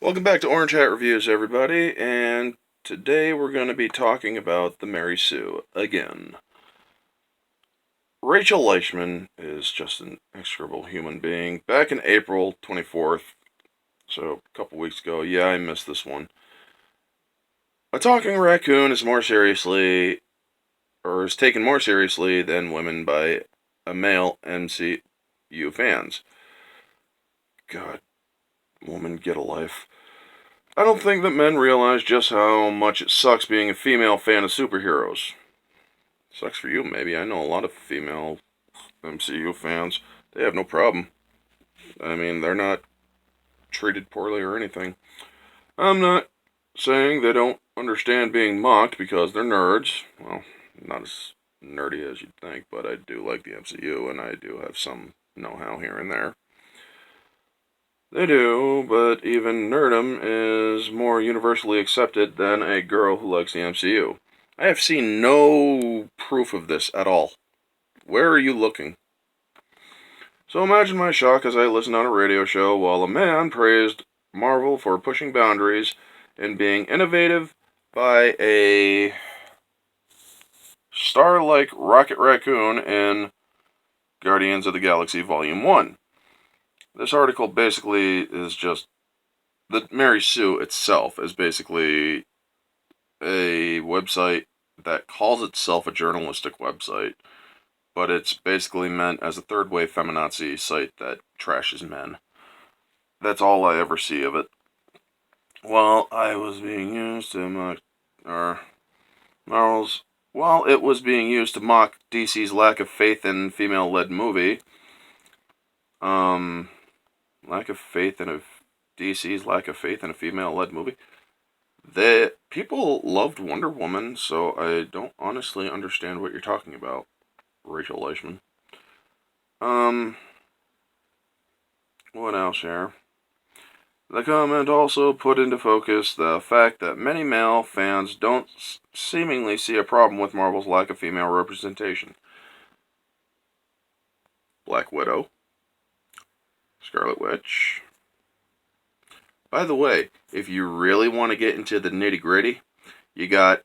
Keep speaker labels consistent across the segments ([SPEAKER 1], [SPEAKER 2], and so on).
[SPEAKER 1] Welcome back to Orange Hat Reviews, everybody, and today we're going to be talking about the Mary Sue again. Rachel Leichman is just an execrable human being. Back in April 24th, so a couple weeks ago, yeah, I missed this one. A talking raccoon is taken more seriously than women by a male MCU fans. God, woman, get a life. I don't think that men realize just how much it sucks being a female fan of superheroes. Sucks for you, maybe. I know a lot of female MCU fans. They have no problem. I mean, they're not treated poorly or anything. I'm not saying they don't understand being mocked because they're nerds. Well, not as nerdy as you'd think, but I do like the MCU and I do have some know-how here and there. They do, but even nerdom is more universally accepted than a girl who likes the MCU. I have seen no proof of this at all. Where are you looking? So imagine my shock as I listened on a radio show while a man praised Marvel for pushing boundaries and being innovative by a star like Rocket Raccon in Guardians of the Galaxy Volume 1. This article basically is just the Mary Sue itself is basically a website that calls itself a journalistic website, but it's basically meant as a third wave feminazi site that trashes men. That's all I ever see of it. While I was being used to mock, it was being used to mock DC's lack of faith in female-led movie. DC's lack of faith in a female-led movie. People loved Wonder Woman, so I don't honestly understand what you're talking about, Rachel Leichman. What else here? The comment also put into focus the fact that many male fans don't seemingly see a problem with Marvel's lack of female representation. Black Widow. Scarlet Witch. By the way, if you really want to get into the nitty-gritty, you got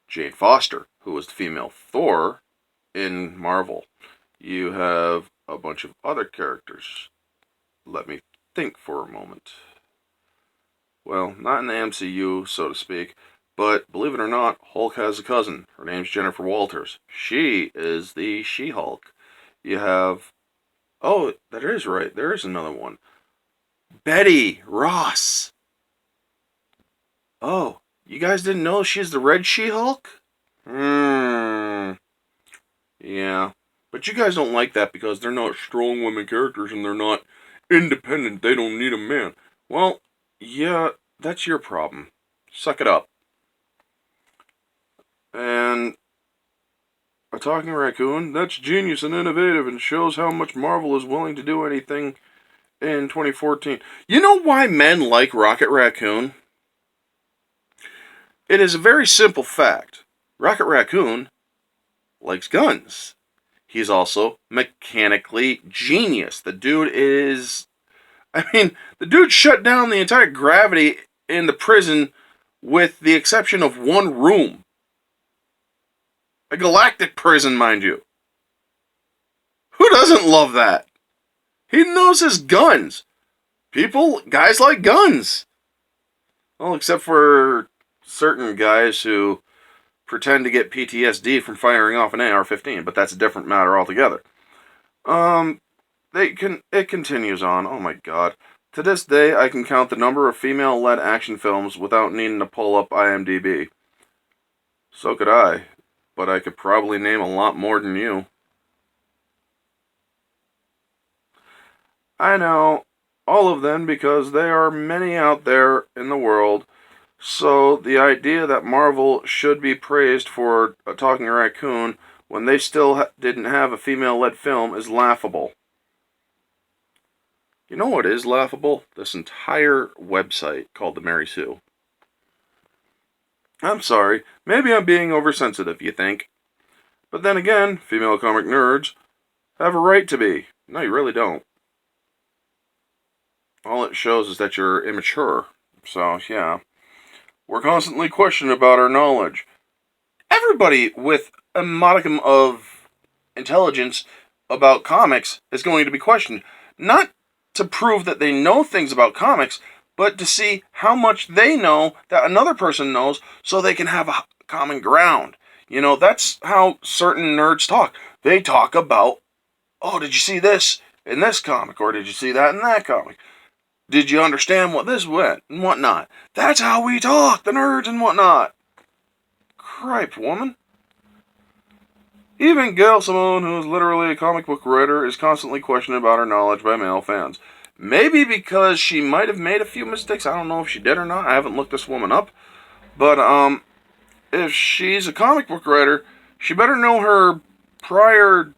[SPEAKER 1] Jane Foster, who was the female Thor in Marvel. You have a bunch of other characters. Let me think for a moment. Well, not in the MCU, so to speak, but believe it or not, Hulk has a cousin. Her name's Jennifer Walters. She is the She-Hulk. You have... Oh, that is right. There is another one. Betty Ross. Oh, you guys didn't know she's the Red She-Hulk? Yeah. But you guys don't like that because they're not strong women characters and they're not independent. They don't need a man. Well, yeah, that's your problem. Suck it up. And a talking raccoon, that's genius and innovative and shows how much Marvel is willing to do anything in 2014. You know why men like Rocket Raccon? It is a very simple fact. Rocket Raccon likes guns. He's also mechanically genius. The dude shut down the entire gravity in the prison with the exception of one room. A galactic prison, mind you. Who doesn't love that? He knows his guns. Guys like guns. Well, except for certain guys who pretend to get PTSD from firing off an AR-15, but that's a different matter altogether. It continues on. Oh my god. To this day, I can count the number of female-led action films without needing to pull up IMDb. So could I, but I could probably name a lot more than you. I know, all of them, because there are many out there in the world. So the idea that Marvel should be praised for a talking raccoon when they still didn't have a female-led film is laughable. You know what is laughable? This entire website called the Mary Sue. I'm sorry, maybe I'm being oversensitive, you think? But then again, female comic nerds have a right to be. No, you really don't. All it shows is that you're immature. So, yeah. We're constantly questioned about our knowledge. Everybody with a modicum of intelligence about comics is going to be questioned. Not to prove that they know things about comics, but to see how much they know that another person knows so they can have a common ground. You know, that's how certain nerds talk. They talk about, oh, did you see this in this comic? Or did you see that in that comic? Did you understand what this went and whatnot? That's how we talk, the nerds and whatnot. Cripe, woman. Even Gail Simone, who is literally a comic book writer, is constantly questioned about her knowledge by male fans. Maybe because she might have made a few mistakes. I don't know if she did or not. I haven't looked this woman up. But, if she's a comic book writer, she better know her prior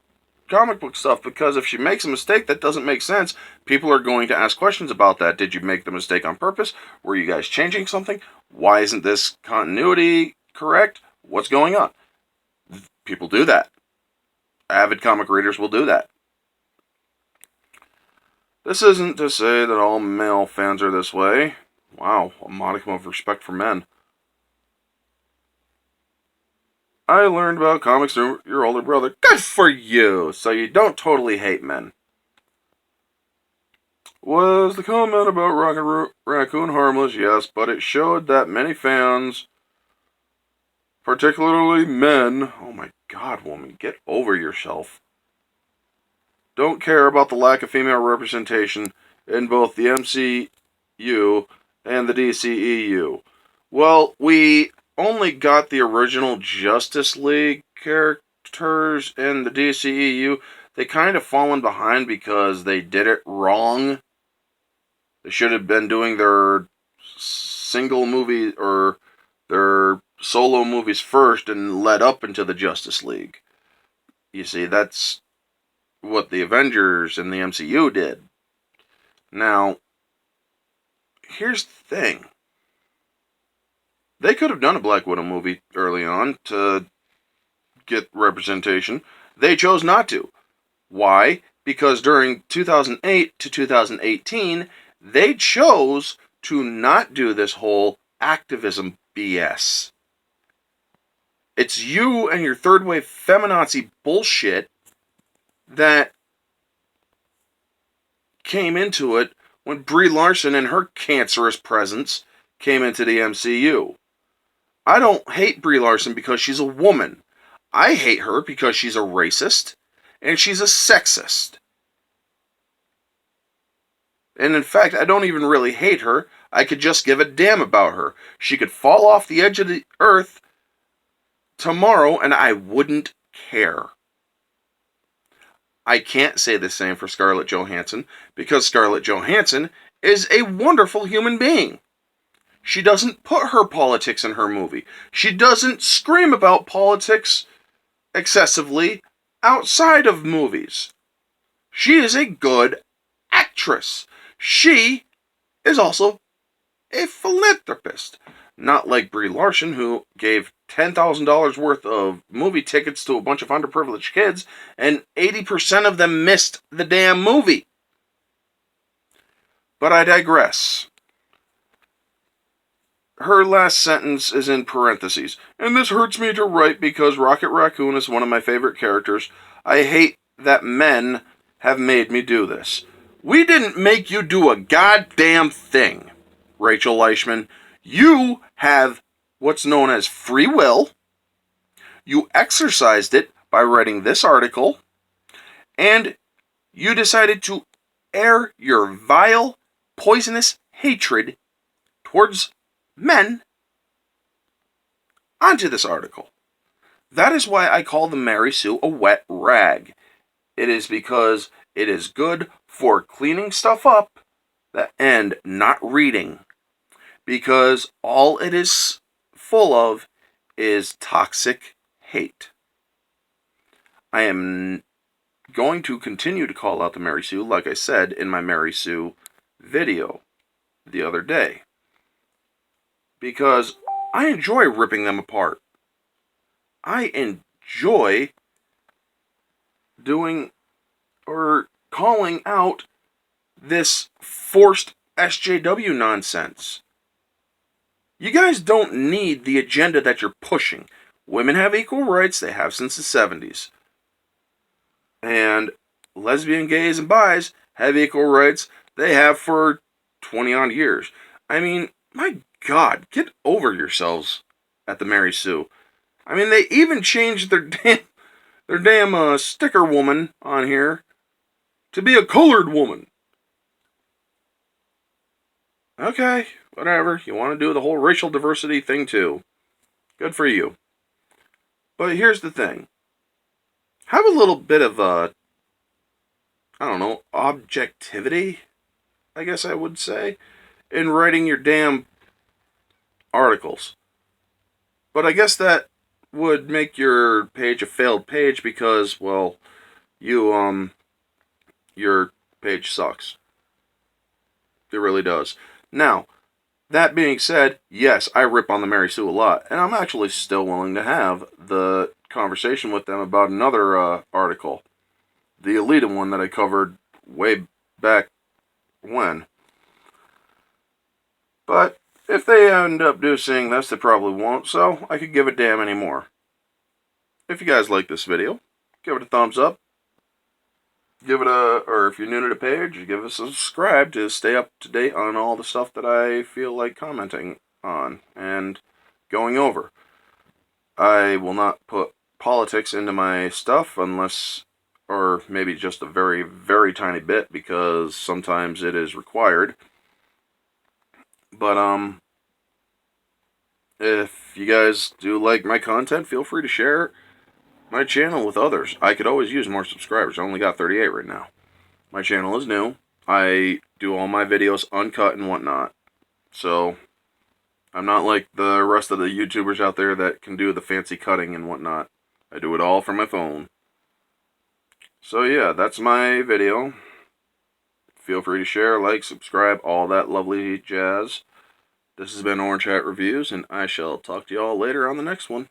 [SPEAKER 1] comic book stuff, because if she makes a mistake that doesn't make sense, people are going to ask questions about that. Did you make the mistake on purpose? Were you guys changing something? Why isn't this continuity correct? What's going on? People do that. Avid comic readers will do that. This isn't to say that all male fans are this way. Wow, a modicum of respect for men. I learned about comics through your older brother. Good for you! So you don't totally hate men. Was the comment about Rocket Raccon harmless? Yes, but it showed that many fans, particularly men, oh my god, woman, get over yourself, don't care about the lack of female representation in both the MCU and the DCEU. Well, we only got the original Justice League characters in the DCEU. They kind of fallen behind because they did it wrong. They should have been doing their single movie or their solo movies first and led up into the Justice League. You see, that's what the Avengers and the MCU did. Now, here's the thing. They could have done a Black Widow movie early on to get representation. They chose not to. Why? Because during 2008 to 2018, they chose to not do this whole activism BS. It's you and your third wave feminazi bullshit that came into it when Brie Larson and her cancerous presence came into the MCU. I don't hate Brie Larson because she's a woman. I hate her because she's a racist and she's a sexist. And in fact, I don't even really hate her. I could just give a damn about her. She could fall off the edge of the earth tomorrow and I wouldn't care. I can't say the same for Scarlett Johansson because Scarlett Johansson is a wonderful human being. She doesn't put her politics in her movie. She doesn't scream about politics excessively outside of movies. She is a good actress. She is also a philanthropist. Not like Brie Larson, who gave $10,000 worth of movie tickets to a bunch of underprivileged kids, and 80% of them missed the damn movie. But I digress. Her last sentence is in parentheses, and this hurts me to write because Rocket Raccon is one of my favorite characters. I hate that men have made me do this. We didn't make you do a goddamn thing, Rachel Leishman. You have what's known as free will. You exercised it by writing this article, and you decided to air your vile, poisonous hatred towards men onto this article. That is why I call the Mary Sue a wet rag. It is because it is good for cleaning stuff up and not reading. Because all it is full of is toxic hate. I am going to continue to call out the Mary Sue, like I said in my Mary Sue video the other day. Because I enjoy ripping them apart. I enjoy doing or calling out this forced SJW nonsense. You guys don't need the agenda that you're pushing. Women have equal rights, they have since the 70s. And lesbian, gays, and bis have equal rights, they have for 20 odd years. I mean, my God, get over yourselves at the Mary Sue. I mean, they even changed their damn sticker woman on here to be a colored woman. Okay, whatever. You want to do the whole racial diversity thing too. Good for you. But here's the thing. Have a little bit of I don't know, objectivity, I guess I would say, in writing your damn articles. But I guess that would make your page a failed page because, well, your page sucks. It really does. Now, that being said, yes, I rip on the Mary Sue a lot, and I'm actually still willing to have the conversation with them about another article, the Alita one that I covered way back when. But if they end up seeing this, they probably won't, so I could give a damn anymore. If you guys like this video, give it a thumbs up. Or if you're new to the page, give us a subscribe to stay up to date on all the stuff that I feel like commenting on and going over. I will not put politics into my stuff unless, or maybe just a very, very tiny bit, because sometimes it is required. But, if you guys do like my content, feel free to share my channel with others. I could always use more subscribers. I only got 38 right now. My channel is new. I do all my videos uncut and whatnot. So, I'm not like the rest of the YouTubers out there that can do the fancy cutting and whatnot. I do it all from my phone. So yeah, that's my video. Feel free to share, like, subscribe, all that lovely jazz. This has been Orange Hat Reviews, and I shall talk to y'all later on the next one.